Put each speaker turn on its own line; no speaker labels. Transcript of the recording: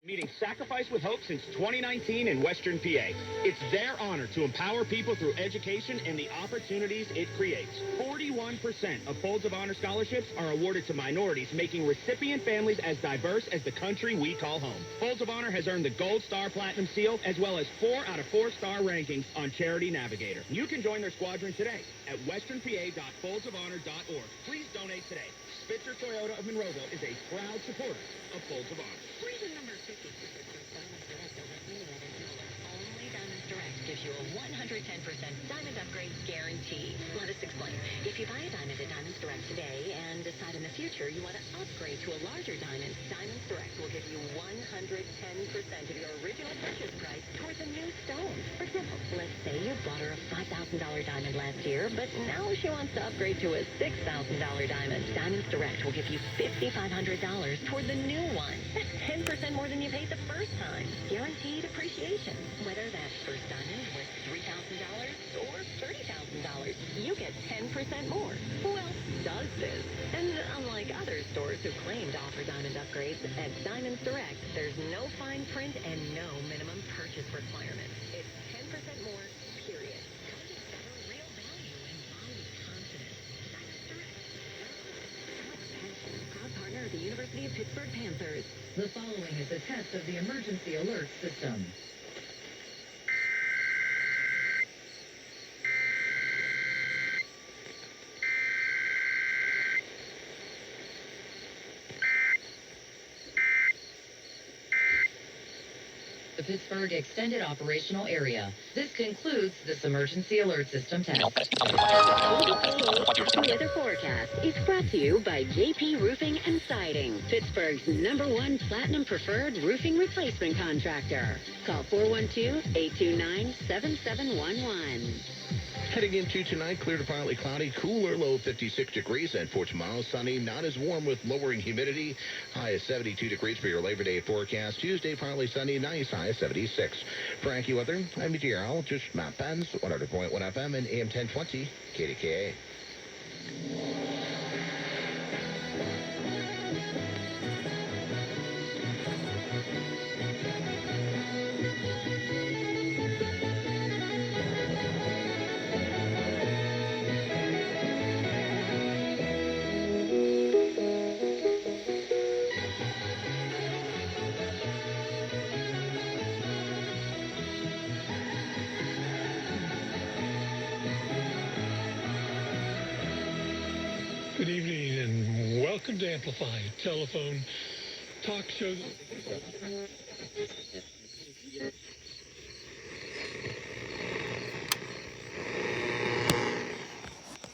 Meeting Sacrifice with Hope since 2019 in Western PA. It's their honor to empower people through education and the opportunities it creates. 41% of Folds of Honor scholarships are awarded to minorities, making recipient families as diverse as the country we call home. Folds of Honor has earned the Gold Star Platinum Seal, as well as 4 out of 4-star rankings on Charity Navigator. You can join their squadron today at westernpa.foldsofhonor.org. Please donate today. Spitzer Toyota of Monroeville is a proud supporter of Folds of Honor.
Reason number 50. Only Diamonds Direct gives you a 110% diamond upgrade guarantee. Let us explain. If you buy a diamond at Diamonds Direct today and decide in the future you want to upgrade to a larger diamond, Diamonds Direct will give you 110% of your original purchase price towards a new stone. For example, let's say you bought her a $5,000 diamond last year, but now she wants to upgrade to a $6,000 diamond. Diamonds Direct will give you $5,500 toward the new one. That's 10% more than you paid the first time. Guaranteed appreciation. Whether that first diamond was $3,000 or $30,000, you get 10% more. Who else does this? And unlike other stores who claim to offer diamond upgrades, at Diamonds Direct, there's no fine print and no minimum purchase requirement. It's 10% more, period. Come discover real value and buy with confidence. Diamonds Direct. Proud partner of the University of Pittsburgh Panthers.
The following is a test of the emergency alert system. The Pittsburgh Extended Operational Area. This concludes this emergency alert system test.
The weather forecast is brought to you by JP Roofing and Siding, Pittsburgh's #1 Platinum Preferred Roofing Replacement Contractor. Call 412-829-7711.
Heading into tonight, clear to partly cloudy, cooler, low 56 degrees. And for tomorrow, sunny, not as warm with lowering humidity. High is 72 degrees for your Labor Day forecast. Tuesday, partly sunny, nice, high is 76. For AccuWeather, I'm meteorologist Matt Benz, 100.1 FM and AM 1020, KDKA.
Good evening and welcome to Amplify, telephone talk show.